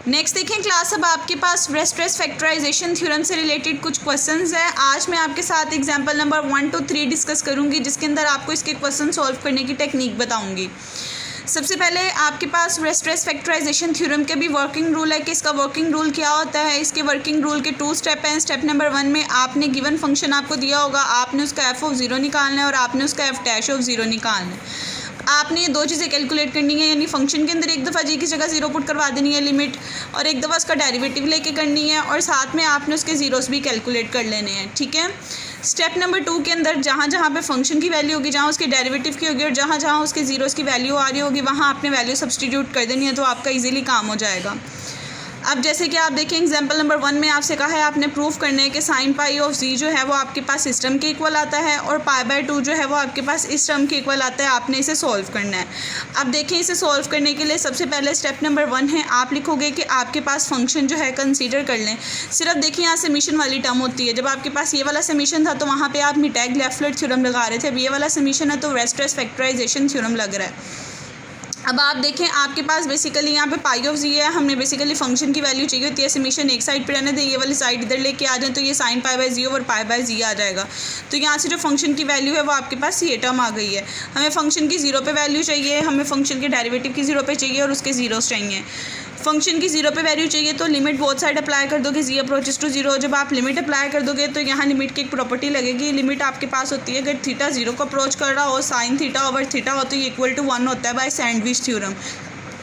Next देखें class, अब आपके पास रेस्ट्रेस फैक्टराइजेशन थ्योरम से रिलेटेड कुछ क्वेश्चंस हैं। आज मैं आपके साथ एग्जांपल नंबर 1 to 3 डिस्कस करूंगी, जिसके अंदर आपको इसके क्वेश्चन सॉल्व करने की टेक्निक बताऊंगी। सबसे पहले आपके पास रेस्ट्रेस फैक्टराइजेशन थ्योरम के भी वर्किंग रूल है कि इसका वर्किंग रूल क्या होता है। इसके वर्किंग रूल के 2 स्टेप हैं। स्टेप नंबर 1 में आपने गिवन फंक्शन आपको दिया होगा, आपने उसका एफ ऑफ 0 निकालना है और आपने उसका एफ डैश ऑफ 0 निकालना है। आपने ये दो चीज़ें कैलकुलेट करनी है, यानी फंक्शन के अंदर एक दफ़ा जी की जगह 0 पुट करवा देनी है लिमिट, और एक दफ़ा उसका डेरिवेटिव लेके करनी है, और साथ में आपने उसके ज़ीरोस भी कैलकुलेट कर लेने हैं। ठीक है। स्टेप नंबर 2 के अंदर जहाँ जहाँ पे फंक्शन की वैल्यू होगी, जहाँ उसके डेरिवेटिव की होगी और जहाँ जहाँ उसके ज़ीरोस की वैल्यू आ रही होगी, वहाँ आपने वैल्यू सब्सटीट्यूट कर देनी है, तो आपका ईजिली काम हो जाएगा। अब जैसे कि आप देखें एग्जांपल नंबर 1 में आपसे कहा है आपने प्रूफ करने है कि साइन पाई ऑफ जी जो है वो आपके पास सिस्टम के इक्वल आता है और पाई बाय 2 जो है वो आपके पास इस टर्म के इक्वल आता है। आपने इसे सॉल्व करना है। अब देखें, इसे सॉल्व करने के लिए सबसे पहले स्टेप नंबर 1 है, आप लिखोगे कि आपके पास फंक्शन जो है कंसीडर कर लें। सिर्फ देखिए यहाँ समीशन वाली टर्म होती है। जब आपके पास ये वाला समीशन था तो वहाँ पर आप मिटैग-लेफ्लर थ्योरम लगा रहे थे। अब ये वाला समीशन है तो रेस्ट्रेस फैक्टराइजेशन थ्योरम लग रहा है। अब आप देखें आपके पास बेसिकली यहाँ पे पाई ऑफ जी है, हमने बेसिकली फंक्शन की वैल्यू चाहिए होती है। समीशन एक साइड पे रहने दें, ये वाली साइड इधर लेके आ जाए तो ये sine pi by g over pi by g आ जाएगा। तो यहाँ से जो फंक्शन की वैल्यू है वो आपके पास ये टर्म आ गई है। हमें फंक्शन की 0 पे वैल्यू चाहिए, हमें फंक्शन के डेरिवेटिव की 0 पे चाहिए और उसके ज़ीरोस चाहिए। फंक्शन की 0 पे वैल्यू चाहिए तो लिमिट बोथ साइड अप्लाई कर दोगे, जी अप्रोचेस टू 0। जब आप लिमिट अप्लाई कर दोगे तो यहाँ लिमिट की एक प्रॉपर्टी लगेगी। लिमिट आपके पास होती है अगर थीटा 0 को अप्रोच कर रहा हो, साइन थीटा ओवर थीटा हो तो ये इक्वल टू 1 होता है बाय सैंडविच थ्योरम।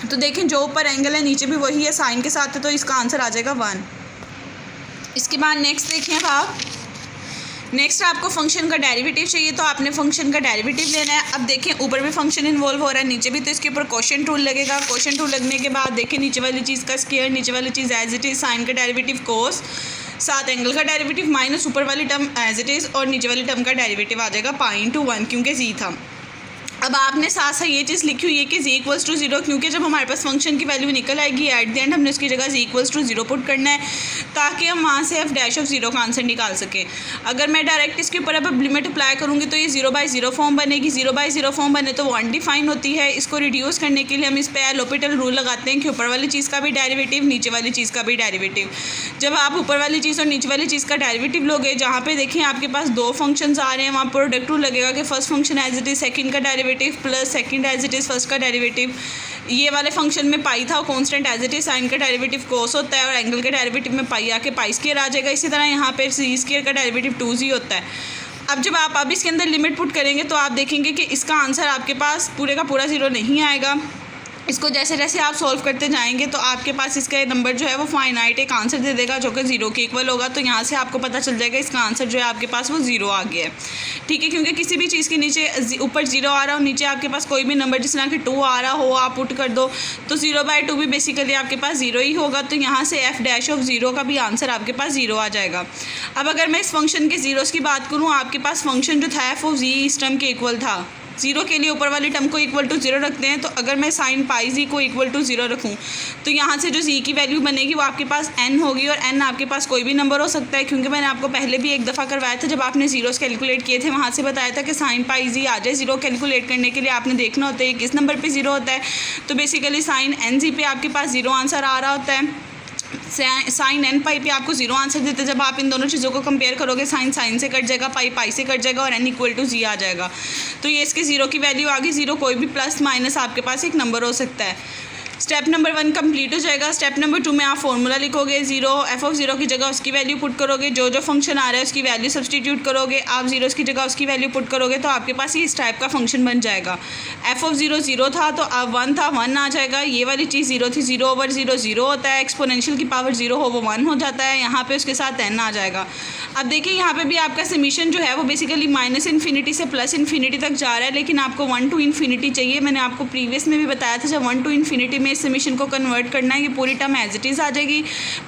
तो देखें जो ऊपर एंगल है नीचे भी वही है, साइन के साथ है, तो इसका आंसर आ जाएगा 1। इसके बाद नेक्स्ट देखें अब आप, नेक्स्ट आपको फंक्शन का डेरिवेटिव चाहिए तो आपने फंक्शन का डेरिवेटिव लेना है। अब देखें ऊपर भी फंक्शन इन्वॉल्व हो रहा है, नीचे भी, तो इसके ऊपर क्वोशिएंट रूल लगेगा। क्वोशिएंट रूल लगने के बाद देखें नीचे वाली चीज़ का स्क्वायर, नीचे वाली चीज़ एज इट इज़, साइन का डेरिवेटिव कोस, साथ एंगल का डेरिवेटिव माइनस ऊपर वाली टर्म एज इट इज़, और नीचे वाली टर्म का डेरिवेटिव आ जाएगा पाई इंटू 1 क्योंकि जी था। अब आपने साथ साथ ये चीज़ लिखी हुई है कि जी इक्वल्स टू 0, क्योंकि जब हमारे पास फंक्शन की वैल्यू निकल आएगी एट द एंड हमने उसकी जगह जी इक्वल्स टू 0 पुट करना है ताकि हम वहाँ से एफ डैश ऑफ 0 का आंसर निकाल सकें। अगर मैं डायरेक्ट इसके ऊपर अब लिमिट अप्लाई करूँगी तो ये 0/0 फॉर्म बनेगी। 0/0 फॉर्म बने तो वो अनडिफाइन होती है। इसको रिड्यूस करने के लिए हम इस पर एल हॉपिटल रूल लगाते हैं कि ऊपर वाली चीज़ का भी डेरिवेटिव, नीचे वाली चीज़ का भी डेरिवेटिव। जब आप ऊपर वाली चीज़ और नीचे वाली चीज़ का डेरिवेटिव लोगे, जहाँ पे देखें आपके पास 2 फंक्शंस आ रहे हैं, वहाँ प्रोडक्ट रूल लगेगा कि first function as it is second का derivative plus second as it is first का डेरिवेटिव। ये वाले फंक्शन में पाई था, constant as it is, sine का डेरिवेटिव कोस होता है और एंगल के डेरिवेटिव में पाई आके पाई स्क्वायर आ जाएगा। इसी तरह यहाँ पे सी स्क्वायर का डेरिवेटिव 2z होता है। अब जब आप अब इसके अंदर लिमिट पुट करेंगे तो आप देखेंगे कि इसका आंसर आपके पास पूरे का पूरा 0 नहीं आएगा। इसको जैसे जैसे आप सॉल्व करते जाएंगे तो आपके पास इसका नंबर जो है वो फाइनाइट एक आंसर दे देगा जो कि 0 के इक्वल होगा। तो यहाँ से आपको पता चल जाएगा इसका आंसर जो है आपके पास वो 0 आ गया है। ठीक है, क्योंकि किसी भी चीज़ के नीचे ऊपर 0 आ रहा हो, नीचे आपके पास कोई भी नंबर जिस तरह कि 2 आ रहा हो आप पुट कर दो तो 0/2 भी बेसिकली आपके पास 0 ही होगा। तो यहाँ से एफ डैश ऑफ 0 का भी आंसर आपके पास 0 आ जाएगा। अब अगर मैं इस फंक्शन के ज़ीरोस की बात करूँ, आपके पास फंक्शन जो था एफ ऑफ जी इस टर्म के इक्वल था। 0 के लिए ऊपर वाली टर्म को इक्वल टू 0 रखते हैं, तो अगर मैं साइन पाई जी को इक्वल टू 0 रखूँ तो यहाँ से जो जी की वैल्यू बनेगी वो आपके पास n होगी, और n आपके पास कोई भी नंबर हो सकता है, क्योंकि मैंने आपको पहले भी एक दफ़ा करवाया था जब आपने ज़ीरोस कैलकुलेट किए थे, वहाँ से बताया था कि साइन पाई जी आ जाए। 0 कैलकुलेट करने के लिए आपने देखना होता है किस नंबर पर 0 होता है। तो बेसिकली साइन एन जी पे आपके पास 0 आंसर आ रहा होता है, साइन एन पाई पे आपको 0 आंसर देते हैं। जब आप इन दोनों चीज़ों को कंपेयर करोगे, साइन साइन से कट जाएगा, पाई पाई से कट जाएगा और एन इक्वल टू जी आ जाएगा। तो ये इसके 0 की वैल्यू आ गई। 0 कोई भी प्लस माइनस आपके पास एक नंबर हो सकता है। स्टेप नंबर 1 कंप्लीट हो जाएगा। स्टेप नंबर 2 में आप फॉर्मूला लिखोगे, 0 एफ ऑफ 0 की जगह उसकी वैल्यू पुट करोगे, जो जो फंक्शन आ रहा है उसकी वैल्यू सब्सटीट्यूट करोगे, आप ज़ीरोस की जगह उसकी वैल्यू पुट करोगे तो आपके पास ये इस टाइप का फंक्शन बन जाएगा। एफ ऑफ 0 0 था तो अब 1 था, 1 आ जाएगा। ये वाली चीज़ 0 थी, 0/0 0 होता है, एक्सपोनेंशियल की पावर 0 हो वो 1 हो जाता है। यहाँ पे उसके साथ n आ जाएगा। अब देखिए यहाँ पे भी आपका समीशन जो है वो बेसिकली -∞ से +∞ तक जा रहा है, लेकिन आपको 1 to ∞ चाहिए। मैंने आपको प्रीवियस में भी बताया था जब 1 to ∞ में इस समीशन को कन्वर्ट करना है, ये पूरी टर्म एज इट इज़ आ जाएगी,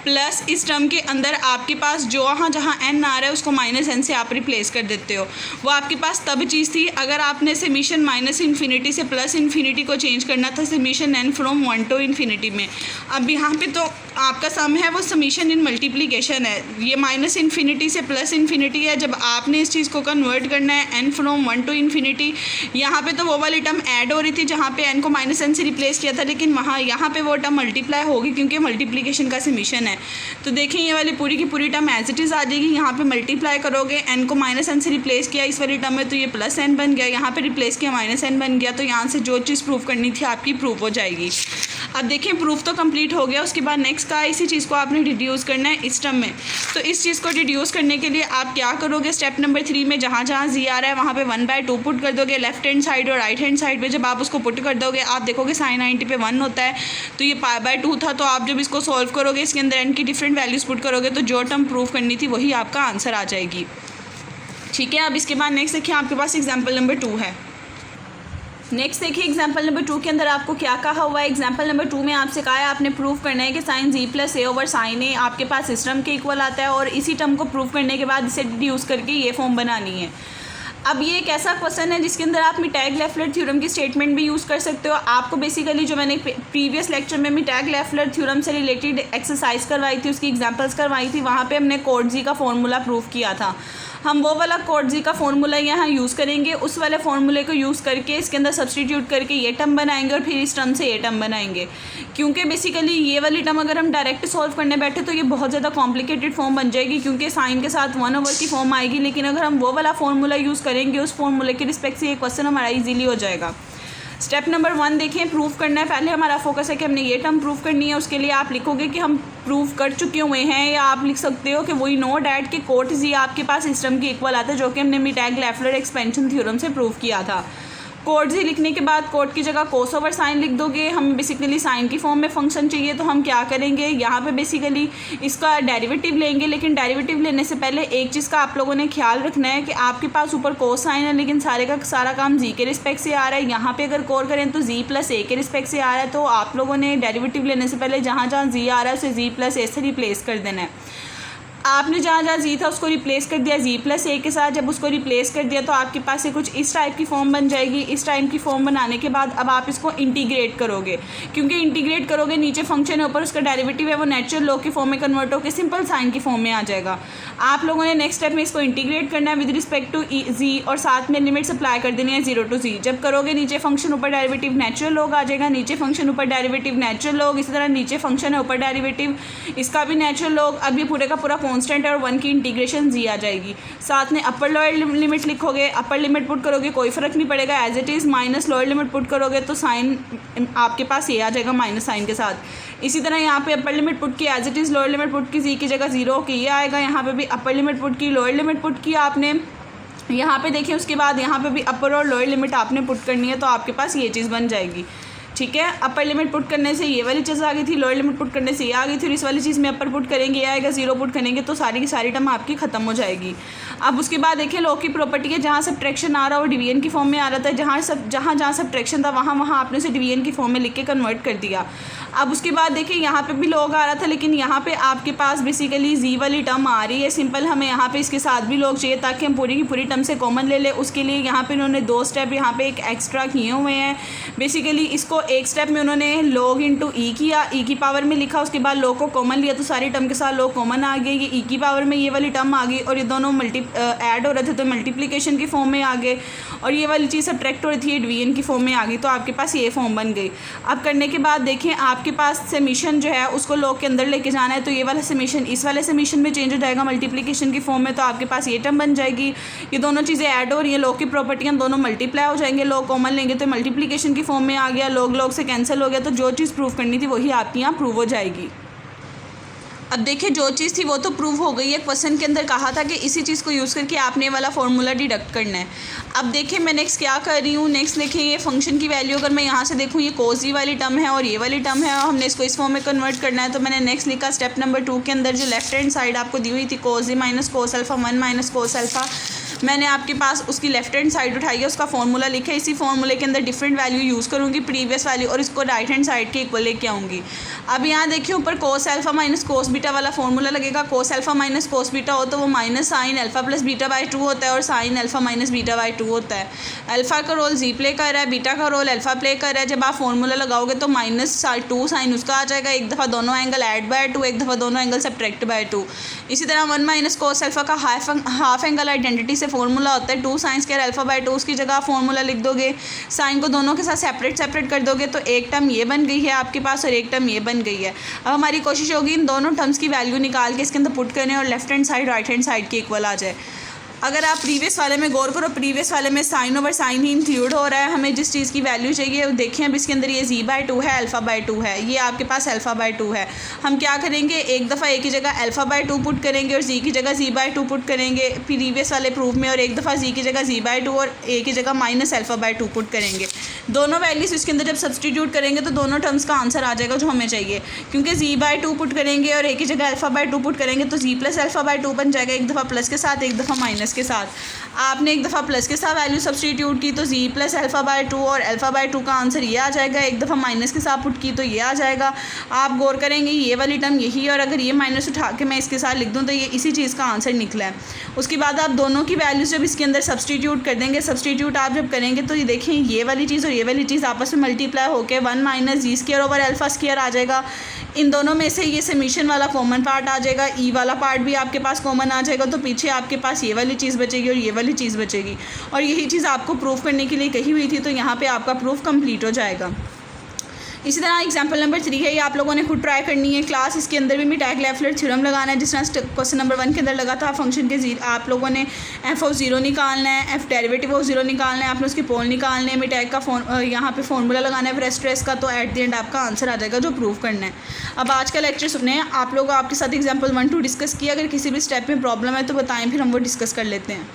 प्लस इस टर्म के अंदर आपके पास जो जहाँ n आ रहा है उसको -n से आप रिप्लेस कर देते हो। वो आपके पास तब चीज़ थी अगर आपने समीशन -∞ से +∞ को चेंज करना था, समीशन n फ्रॉम 1 to ∞ में। अब यहाँ पे तो आपका सम है वो समीशन इन मल्टीप्लिकेशन है। ये माइनस इन्फिनिटी से प्लस इन्फिनिटी है। जब आपने इस चीज़ को कन्वर्ट करना है n फ्रॉम 1 टू इन्फिनिटी, यहाँ पे तो वो वाली टर्म ऐड हो रही थी जहाँ पे n को माइनस n से रिप्लेस किया था, लेकिन वहाँ यहाँ पे वो टर्म मल्टीप्लाई होगी क्योंकि मल्टीप्लिकेशन का समीशन है। तो देखिए ये वाली पूरी की पूरी टर्म एज इट इज़ आ जाएगी। यहाँ पे मल्टीप्लाई करोगे, n को माइनस n से रिप्लेस किया इस वाली टर्म में तो ये प्लस n बन गया, यहाँ पे रिप्लेस किया माइनस n बन गया। तो यहाँ से जो चीज़ प्रूव करनी थी आपकी प्रूव हो जाएगी। अब देखें प्रूफ तो कंप्लीट हो गया। उसके बाद नेक्स्ट का इसी चीज़ को आपने रिड्यूस करना है इस टर्म में। तो इस चीज़ को रिड्यूस करने के लिए आप क्या करोगे, स्टेप नंबर 3 में जहाँ जहाँ जी आ रहा है वहाँ पे 1/2 पुट कर दोगे लेफ्ट हैंड साइड और राइट हैंड साइड पे। जब आप उसको पुट कर दोगे आप देखोगे sin 90 पे 1 होता है, तो ये π/2 था। तो आप जब इसको सॉल्व करोगे इसके अंदर n की डिफरेंट वैल्यूज़ पुट करोगे तो जो टर्म प्रूव करनी थी वही आपका आंसर आ जाएगी। ठीक है, अब इसके बाद नेक्स्ट देखिए आपके पास एग्जाम्पल नंबर 2 है। नेक्स्ट देखिए एग्जाम्पल नंबर 2 के अंदर आपको क्या कहा हुआ है। एग्जाम्पल नंबर 2 में आपसे कहा है आपने प्रूव करना है कि sin z plus a over sin a आपके पास इस टर्म के इक्वल आता है और इसी टर्म को प्रूव करने के बाद इसे डिड्यूस करके ये फॉर्म बनानी है। अब ये एक ऐसा क्वेश्चन है जिसके अंदर आप मिटैग-लेफ्लर थ्योरम की स्टेटमेंट भी यूज़ कर सकते हो। आपको बेसिकली जो मैंने प्रीवियस लेक्चर में मिटैग-लेफ्लर थ्योरम से रिलेटेड एक्सरसाइज करवाई थी, उसकी एग्जांपल्स करवाई थी, वहाँ पे हमने कॉट जी का फॉर्मूला प्रूव किया था। हम वो वाला कॉट जी का फॉर्मूला यहाँ यूज़ करेंगे। उस वाले फॉर्मूले को यूज़ करके इसके अंदर सब्सटीट्यूट करके ये टर्म बनाएंगे और फिर इस टर्म से ये टर्म बनाएंगे। क्योंकि बेसिकली ये वाली टर्म अगर हम डायरेक्ट सॉल्व करने बैठे तो ये बहुत ज़्यादा कॉम्प्लिकेटेड फॉर्म बन जाएगी क्योंकि साइन के साथ 1/, की फॉर्म आएगी। लेकिन अगर हम वो वाला फॉर्मूला यूज़ करेंगे उस फॉर्मूले के रिस्पेक्ट से ये क्वेश्चन हमारा ईजीली हो जाएगा। स्टेप नंबर 1 देखें, प्रूफ करना है। पहले हमारा फोकस है कि हमने ये टर्म प्रूफ करनी है। उसके लिए आप लिखोगे कि हम प्रूफ कर चुके हुए हैं, या आप लिख सकते हो कि वही नो डैट के कोट जी आपके पास इस टर्म के इक्वल आता है जो कि हमने मिटैग-लेफ्लर एक्सपेंशन थ्योरम से प्रूव किया था। कोट जी लिखने के बाद कोट की जगह कोस ओवर साइन लिख दोगे। हमें बेसिकली साइन की फॉर्म में फंक्शन चाहिए तो हम क्या करेंगे, यहाँ पे बेसिकली इसका डेरिवेटिव लेंगे। लेकिन डेरिवेटिव लेने से पहले एक चीज़ का आप लोगों ने ख्याल रखना है कि आपके पास ऊपर कोस साइन है लेकिन सारे का सारा काम जी के रिस्पेक्ट से आ रहा है। यहाँ पे अगर कोर करें तो जी प्लस ए के रिस्पेक्ट से आ रहा है। तो आप लोगों ने डेरिवेटिव लेने से पहले जहाँ जहाँ जी आ रहा है उसे जी प्लस ए से रिप्लेस कर देना है। आपने जहाँ जहाँ जी था उसको रिप्लेस कर दिया जी प्लस ए के साथ। जब उसको रिप्लेस कर दिया तो आपके पास ये कुछ इस टाइप की फॉर्म बन जाएगी। इस टाइप की फॉर्म बनाने के बाद अब आप इसको इंटीग्रेट करोगे। क्योंकि इंटीग्रेट करोगे नीचे फंक्शन है ऊपर उसका डेरिवेटिव है वो नेचुरल लॉग की फॉर्म में कन्वर्ट होकर सिंपल साइन की फॉर्म में आ जाएगा। आप लोगों ने नेक्स्ट स्टेप में इसको इंटीग्रेट करना है विद रिस्पेक्ट टू जी और साथ में लिमिट्स अप्लाई कर देनी है 0 to z। जब करोगे नीचे फंक्शन ऊपर डेरिवेटिव नेचुरल लॉग आ जाएगा, नीचे फंक्शन ऊपर डेरिवेटिव नेचुरल लॉग, इसी तरह नीचे फंक्शन है ऊपर डेरिवेटिव इसका भी नेचुरल लॉग। अब ये पूरे का पूरा कॉन्स्टेंट है और 1 की इंटीग्रेशन जी आ जाएगी। साथ में अपर लोअर लिमिट लिखोगे, अपर लिमिट पुट करोगे कोई फ़र्क नहीं पड़ेगा as it is, minus lower limit put करोगे तो साइन आपके पास ये आ जाएगा माइनस साइन के साथ। इसी तरह यहाँ पे अपर लिमिट पुट की as it is, lower limit put की जी की जगह 0 की ये आएगा। यहाँ पे भी अपर लिमिट पुट की, लोअर लिमिट पुट की आपने यहाँ पे देखिए। उसके बाद यहाँ पे भी अपर और लोअर लिमिट आपने पुट करनी है तो आपके पास ये चीज़ बन जाएगी। ठीक है, अपर लिमिट पुट करने से ये वाली चीज़ आ गई थी, लोअर लिमिट पुट करने से ये आ गई थी और इस वाली चीज़ में अपर पुट करेंगे ये आएगा, 0 पुट करेंगे तो सारी की सारी टर्म आपकी ख़त्म हो जाएगी। अब उसके बाद देखिए लॉग की प्रॉपर्टी है, जहाँ सब्ट्रैक्शन आ रहा हो डिवीजन की फॉर्म में आ रहा था, जहाँ सब्ट्रैक्शन था वहाँ आपने उसे डिवीजन की फॉर्म में लिख के कन्वर्ट कर दिया। अब उसके बाद देखिए यहाँ पे भी लॉग आ रहा था लेकिन यहाँ पे आपके पास बेसिकली जी वाली टर्म आ रही है सिंपल। हमें यहाँ पे इसके साथ भी लॉग चाहिए ताकि हम पूरी की पूरी टर्म से कॉमन ले लें। उसके लिए यहाँ पे उन्होंने 2 स्टेप यहाँ पे एक एक्स्ट्रा किए हुए हैं। बेसिकली इसको एक स्टेप में उन्होंने लॉग इंटू ई किया, ई की पावर में लिखा, उसके बाद लॉग को कॉमन लिया तो सारी टर्म के साथ लॉग कॉमन आ गए। ये ई की पावर में ये वाली टर्म आ गई और ये दोनों ऐड हो रहे थे तो मल्टीप्लिकेशन की फॉर्म में आ गए और ये वाली चीज़ सब्ट्रैक्ट हो रही थी डिवीजन की फॉर्म में आ गई। तो आपके पास ये फॉर्म बन गई। अब करने के बाद देखें आपके पास समीशन जो है उसको लॉग के अंदर लेके जाना है तो ये वाला समीशन इस वाले समीशन में चेंज हो जाएगा मल्टीप्लिकेशन की फॉर्म में। तो आपके पास ये टर्म बन जाएगी। ये दोनों चीज़ें ऐड हो रही हैं, लॉग की प्रॉपर्टियाँ दोनों मल्टीप्लाई हो जाएंगे। लॉग कॉमन लेंगे तो मल्टीप्लिकेशन की फॉर्म में आ गया, लॉग लॉग से कैंसिल हो गया। तो जो चीज़ प्रूव करनी थी वही आपकी यहाँ प्रूव हो जाएगी। अब देखिए जो चीज़ थी वो तो प्रूव हो गई है। क्वेश्चन के अंदर कहा था कि इसी चीज़ को यूज़ करके आपने वाला फार्मूला डिडक्ट करना है। अब देखिए मैं नेक्स्ट क्या कर रही हूँ, नेक्स्ट देखें ये फंक्शन की वैल्यू अगर मैं यहाँ से देखूँ ये कोस जी वाली टर्म है और ये वाली टर्म है और हमने इसको इस फॉर्म में कन्वर्ट करना है। तो मैंने नेक्स्ट लिखा स्टेप नंबर 2 के अंदर जो लेफ्ट हैंड साइड आपको दी हुई थी cos g minus cos alpha 1 minus cos alpha मैंने आपके पास उसकी लेफ्ट हैंड साइड उठाई है, उसका फॉर्मूला लिखा है, इसी फॉर्मूले के अंदर डिफरेंट वैल्यू यूज़ करूँगी प्रीवियस वैल्यू और इसको राइट हैंड साइड के इक्वल लेके आऊँगी। अब यहाँ देखिए ऊपर cos alpha minus cos beta वाला फॉर्मूला लगेगा। Cos alpha minus cos beta हो तो वो minus sine alpha plus beta by 2 होता है और sine alpha minus beta by 2 होता है। अल्फा का रोल जी प्ले कर रहा है, बीटा का रोल अल्फा प्ले कर रहा है। जब आप फॉर्मूला लगाओगे तो -2 साइन उसका आ जाएगा, एक दफ़ा दोनों एंगल ऐड बाय 2, एक दफ़ा दोनों एंगल सब्ट्रैक्ट बाय 2। इसी तरह 1 माइनस कोस अल्फा का हाफ एंगल आइडेंटिटी से फॉर्मूला होता है 2 साइन स्क्वायर अल्फा बाय 2, उसकी जगह फॉर्मूला लिख दोगे, साइन को दोनों के साथ सेपरेट कर दोगे तो एक टर्म ये बन गई है आपके पास और एक टर्म ये बन गई है। अब हमारी कोशिश होगी इन दोनों टर्म्स की वैल्यू निकाल के इसके अंदर पुट करने और left hand side right hand side के इक्वल आ जाए। अगर आप प्रीवियस वाले में गौर करो, प्रीवियस वाले में साइन ओवर साइन ही इंक्लूड हो रहा है। हमें जिस चीज़ की वैल्यू चाहिए वो देखें, अब इसके अंदर ये जी बाय 2 है, अल्फ़ा बाय 2 है, ये आपके पास अल्फ़ा बाय 2 है। हम क्या करेंगे, एक दफ़ा ए की जगह अल्फ़ा बाय 2 पुट करेंगे और जी की जगह जी बाय 2 पुट करेंगे प्रीवियस वाले प्रूफ में, और एक दफ़ा जी की जगह जी बाय 2 और ए की जगह माइनस अल्फ़ा बाय 2 पुट करेंगे। दोनों वैल्यूज़ इसके अंदर जब सब्सटीट्यूट करेंगे तो दोनों टर्म्स का आंसर आ जाएगा जो हमें चाहिए, क्योंकि जी बाय 2 पुट करेंगे और ए की जगह अल्फ़ा बाय 2 पुट करेंगे तो जी प्लस अल्फ़ा बाय 2 बन जाएगा, एक दफ़ा प्लस के साथ एक दफ़ा माइनस के साथ। आपने एक दफ़ा प्लस के साथ वैल्यू सब्सटीट्यूट की तो जी प्लस अल्फ़ा बाय 2 और अल्फ़ा बाय 2 का आंसर ये आ जाएगा, एक दफ़ा माइनस के साथ पुट की तो ये आ जाएगा। आप गौर करेंगे ये वाली टर्म यही है और अगर ये माइनस उठा के मैं इसके साथ लिख दूँ तो ये इसी चीज़ का आंसर निकला है। उसके बाद आप दोनों की वैल्यूज़ जब इसके अंदर सब्सटीट्यूट कर देंगे, सब्सटीट्यूट आप जब करेंगे तो ये देखें ये वाली चीज़ और ये वाली चीज़ आपस में मल्टीप्लाई होकर 1 माइनस जी स्क्वायर ओवर अल्फ़ा स्क्वायर आ जाएगा। इन दोनों में से ये समीशन वाला कॉमन पार्ट आ जाएगा, ई वाला पार्ट भी आपके पास कॉमन आ जाएगा, तो पीछे आपके पास ये वाली चीज़ बचेगी और ये वाली चीज़ बचेगी। और यही चीज़ आपको प्रूफ करने के लिए कही हुई थी, तो यहाँ पे आपका प्रूफ कंप्लीट हो जाएगा। इसी तरह एग्जांपल नंबर 3 है, ये आप लोगों ने खुद ट्राई करनी है क्लास। इसके अंदर भी मिटैग-लेफ्लर थ्योरम लगाना है, जिस तरह क्वेश्चन नंबर 1 के अंदर लगा था। फंक्शन के आप लोगों ने एफ ऑफ 0 निकालना है, एफ डेरिवेटिव ऑफ 0 निकालना है, आपने उसके पोल निकालने हैं, मिटैग का यहाँ पे फॉर्मूला लगाना है स्ट्रेस का, तो एट द एंड आपका आंसर आ जाएगा जो प्रूव करना है। अब आज का लेक्चर सुने, आप लोग आपके साथ एग्जाम्पल 1-2 डिस्कस किया, अगर किसी भी स्टेप में प्रॉब्लम है तो बताएँ, फिर हम वो डिस्कस कर लेते हैं।